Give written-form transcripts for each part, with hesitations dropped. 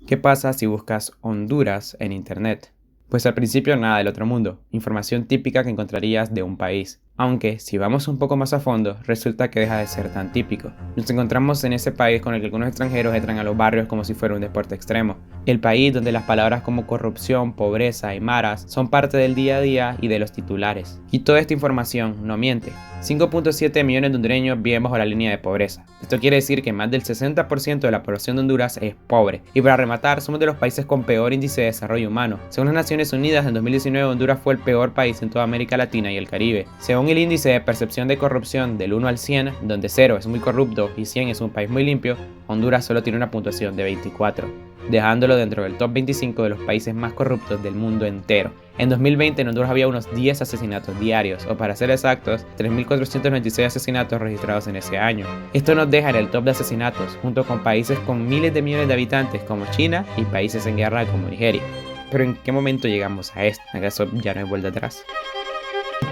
¿Qué pasa si buscas Honduras en internet? Pues al principio nada del otro mundo, información típica que encontrarías de un país. Aunque, si vamos un poco más a fondo, resulta que deja de ser tan típico. Nos encontramos en ese país con el que algunos extranjeros entran a los barrios como si fuera un deporte extremo. El país donde las palabras como corrupción, pobreza y maras son parte del día a día y de los titulares. Y toda esta información no miente. 5.7 millones de hondureños viven bajo la línea de pobreza. Esto quiere decir que más del 60% de la población de Honduras es pobre. Y para rematar, somos de los países con peor índice de desarrollo humano. Según las Naciones Unidas, en 2019 Honduras fue el peor país en toda América Latina y el Caribe. Según el índice de percepción de corrupción del 1 al 100, donde 0 es muy corrupto y 100 es un país muy limpio, Honduras solo tiene una puntuación de 24, dejándolo dentro del top 25 de los países más corruptos del mundo entero. En 2020 en Honduras había unos 10 asesinatos diarios, o para ser exactos, 3.496 asesinatos registrados en ese año. Esto nos deja en el top de asesinatos, junto con países con miles de millones de habitantes como China y países en guerra como Nigeria. Pero ¿en qué momento llegamos a esto? ¿Acaso ya no hay vuelta atrás?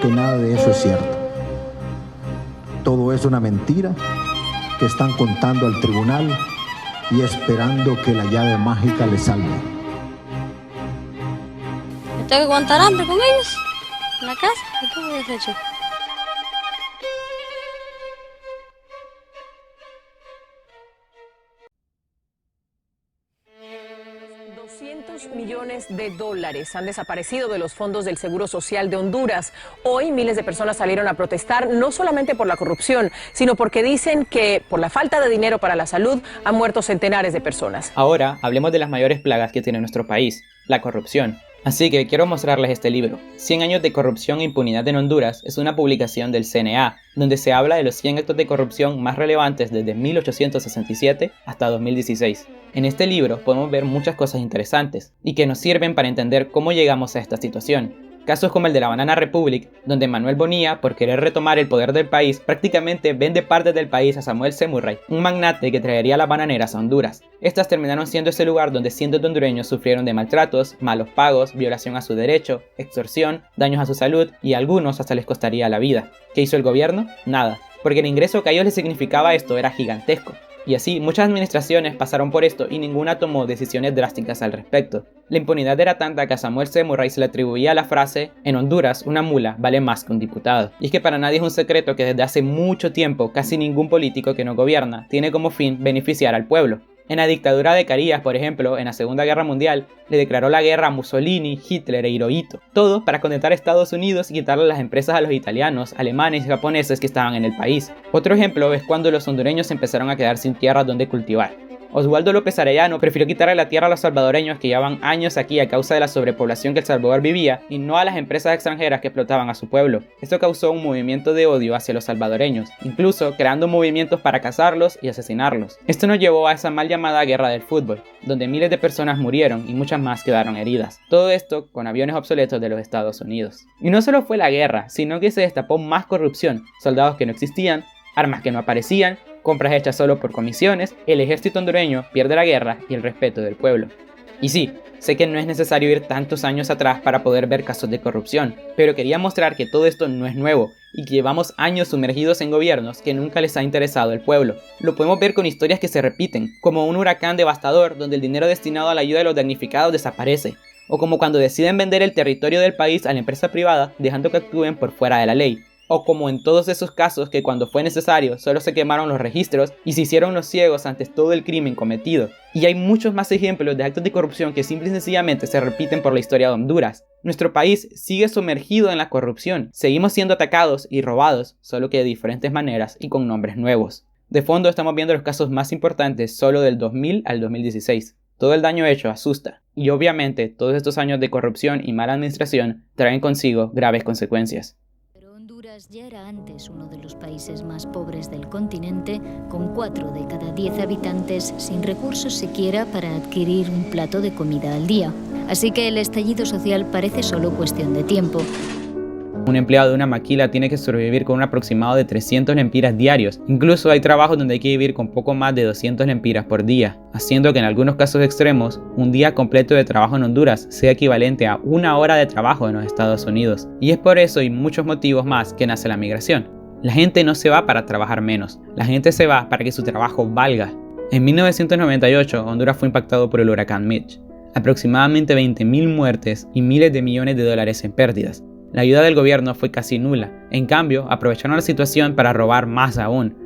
Que nada de eso es cierto. Todo es una mentira que están contando al tribunal y esperando que la llave mágica les salve. ¿Me tengo que aguantar hambre con ellos? ¿En la casa? ¿Y qué voy a hacer yo? 200 millones de dólares han desaparecido de los fondos del Seguro Social de Honduras. Hoy miles de personas salieron a protestar no solamente por la corrupción, sino porque dicen que por la falta de dinero para la salud han muerto centenares de personas. Ahora hablemos de las mayores plagas que tiene nuestro país, la corrupción. Así que quiero mostrarles este libro, 100 años de corrupción e impunidad en Honduras. Es una publicación del CNA, donde se habla de los 100 actos de corrupción más relevantes desde 1867 hasta 2016. En este libro podemos ver muchas cosas interesantes y que nos sirven para entender cómo llegamos a esta situación. Casos como el de la Banana Republic, donde Manuel Bonilla, por querer retomar el poder del país, prácticamente vende partes del país a Samuel Semurray, un magnate que traería las bananeras a Honduras. Estas terminaron siendo ese lugar donde cientos de hondureños sufrieron de maltratos, malos pagos, violación a su derecho, extorsión, daños a su salud y a algunos hasta les costaría la vida. ¿Qué hizo el gobierno? Nada, porque el ingreso que a ellos les significaba esto era gigantesco. Y así, muchas administraciones pasaron por esto y ninguna tomó decisiones drásticas al respecto. La impunidad era tanta que a Samuel Semurray se le atribuía la frase: en Honduras, una mula vale más que un diputado. Y es que para nadie es un secreto que desde hace mucho tiempo casi ningún político que no gobierna tiene como fin beneficiar al pueblo. En la dictadura de Carías, por ejemplo, en la Segunda Guerra Mundial, le declaró la guerra a Mussolini, Hitler e Hirohito. Todo para contentar a Estados Unidos y quitarle las empresas a los italianos, alemanes y japoneses que estaban en el país. Otro ejemplo es cuando los hondureños empezaron a quedar sin tierras donde cultivar. Oswaldo López Arellano prefirió quitarle la tierra a los salvadoreños que llevaban años aquí a causa de la sobrepoblación que El Salvador vivía y no a las empresas extranjeras que explotaban a su pueblo. Esto causó un movimiento de odio hacia los salvadoreños, incluso creando movimientos para cazarlos y asesinarlos. Esto nos llevó a esa mal llamada guerra del fútbol, donde miles de personas murieron y muchas más quedaron heridas. Todo esto con aviones obsoletos de los Estados Unidos. Y no solo fue la guerra, sino que se destapó más corrupción, soldados que no existían, armas que no aparecían, compras hechas solo por comisiones. El ejército hondureño pierde la guerra y el respeto del pueblo. Y sí, sé que no es necesario ir tantos años atrás para poder ver casos de corrupción, pero quería mostrar que todo esto no es nuevo y que llevamos años sumergidos en gobiernos que nunca les ha interesado el pueblo. Lo podemos ver con historias que se repiten, como un huracán devastador donde el dinero destinado a la ayuda de los damnificados desaparece, o como cuando deciden vender el territorio del país a la empresa privada dejando que actúen por fuera de la ley. O como en todos esos casos que cuando fue necesario solo se quemaron los registros y se hicieron los ciegos ante todo el crimen cometido. Y hay muchos más ejemplos de actos de corrupción que simple y sencillamente se repiten por la historia de Honduras. Nuestro país sigue sumergido en la corrupción, seguimos siendo atacados y robados, solo que de diferentes maneras y con nombres nuevos. De fondo estamos viendo los casos más importantes solo del 2000 al 2016. Todo el daño hecho asusta, y obviamente todos estos años de corrupción y mala administración traen consigo graves consecuencias. Honduras ya era antes uno de los países más pobres del continente, con 4 de cada 10 habitantes sin recursos siquiera para adquirir un plato de comida al día. Así que el estallido social parece solo cuestión de tiempo. Un empleado de una maquila tiene que sobrevivir con un aproximado de 300 lempiras diarios. Incluso hay trabajos donde hay que vivir con poco más de 200 lempiras por día, haciendo que en algunos casos extremos, un día completo de trabajo en Honduras sea equivalente a 1 hora de trabajo en los Estados Unidos. Y es por eso y muchos motivos más que nace la migración. La gente no se va para trabajar menos, la gente se va para que su trabajo valga. En 1998, Honduras fue impactado por el huracán Mitch. Aproximadamente 20.000 muertes y miles de millones de dólares en pérdidas. La ayuda del gobierno fue casi nula. En cambio, aprovecharon la situación para robar más aún.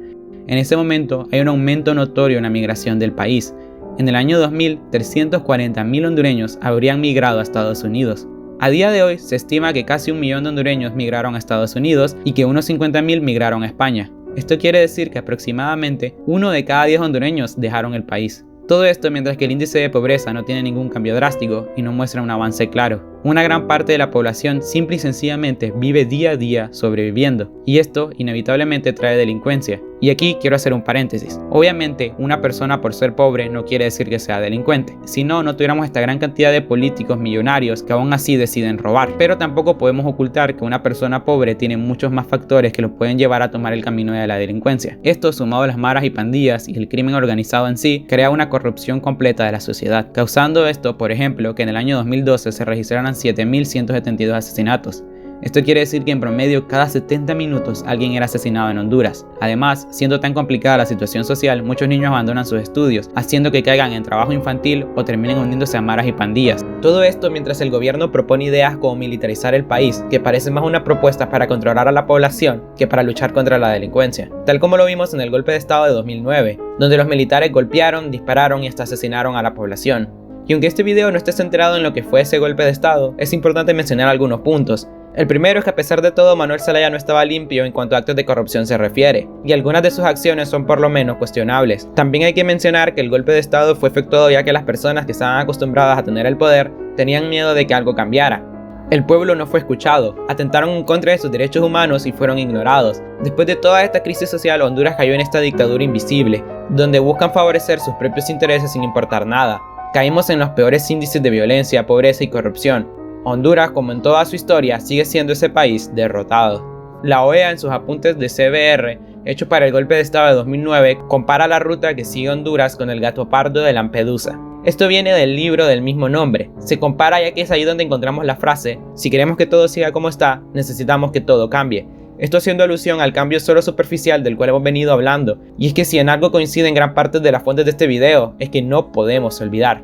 En ese momento hay un aumento notorio en la migración del país. En el año 2000, 340.000 hondureños habrían migrado a Estados Unidos. A día de hoy, se estima que casi 1 millón de hondureños migraron a Estados Unidos y que unos 50.000 migraron a España. Esto quiere decir que aproximadamente 1 de cada 10 hondureños dejaron el país. Todo esto mientras que el índice de pobreza no tiene ningún cambio drástico y no muestra un avance claro. Una gran parte de la población simple y sencillamente vive día a día sobreviviendo, y esto inevitablemente trae delincuencia. Y aquí quiero hacer un paréntesis. Obviamente, una persona por ser pobre no quiere decir que sea delincuente. Si no, no tuviéramos esta gran cantidad de políticos millonarios que aún así deciden robar. Pero tampoco podemos ocultar que una persona pobre tiene muchos más factores que lo pueden llevar a tomar el camino de la delincuencia. Esto, sumado a las maras y pandillas y el crimen organizado en sí, crea una corrupción completa de la sociedad, causando esto, por ejemplo, que en el año 2012 se registraran 7.172 asesinatos. Esto quiere decir que en promedio cada 70 minutos alguien era asesinado en Honduras. Además, siendo tan complicada la situación social, muchos niños abandonan sus estudios, haciendo que caigan en trabajo infantil o terminen uniéndose a maras y pandillas. Todo esto mientras el gobierno propone ideas como militarizar el país, que parece más una propuesta para controlar a la población que para luchar contra la delincuencia, tal como lo vimos en el golpe de estado de 2009, donde los militares golpearon, dispararon y hasta asesinaron a la población. Y aunque este video no esté centrado en lo que fue ese golpe de estado, es importante mencionar algunos puntos. El primero es que a pesar de todo, Manuel Zelaya no estaba limpio en cuanto a actos de corrupción se refiere, y algunas de sus acciones son por lo menos cuestionables. También hay que mencionar que el golpe de estado fue efectuado ya que las personas que estaban acostumbradas a tener el poder tenían miedo de que algo cambiara. El pueblo no fue escuchado, atentaron en contra de sus derechos humanos y fueron ignorados. Después de toda esta crisis social, Honduras cayó en esta dictadura invisible, donde buscan favorecer sus propios intereses sin importar nada. Caímos en los peores índices de violencia, pobreza y corrupción. Honduras, como en toda su historia, sigue siendo ese país derrotado. La OEA, en sus apuntes de CBR, hechos para el golpe de estado de 2009, compara la ruta que sigue Honduras con el gato pardo de Lampedusa. Esto viene del libro del mismo nombre. Se compara ya que es ahí donde encontramos la frase: si queremos que todo siga como está, necesitamos que todo cambie. Esto haciendo alusión al cambio solo superficial del cual hemos venido hablando. Y es que si en algo coinciden gran parte de las fuentes de este video, es que no podemos olvidar.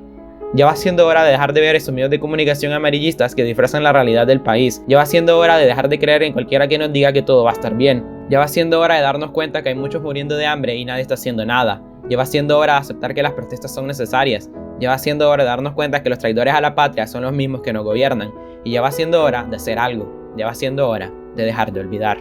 Ya va siendo hora de dejar de ver esos medios de comunicación amarillistas que disfrazan la realidad del país. Ya va siendo hora de dejar de creer en cualquiera que nos diga que todo va a estar bien. Ya va siendo hora de darnos cuenta que hay muchos muriendo de hambre y nadie está haciendo nada. Ya va siendo hora de aceptar que las protestas son necesarias. Ya va siendo hora de darnos cuenta que los traidores a la patria son los mismos que nos gobiernan. Y ya va siendo hora de hacer algo. Ya va siendo hora de dejar de olvidar.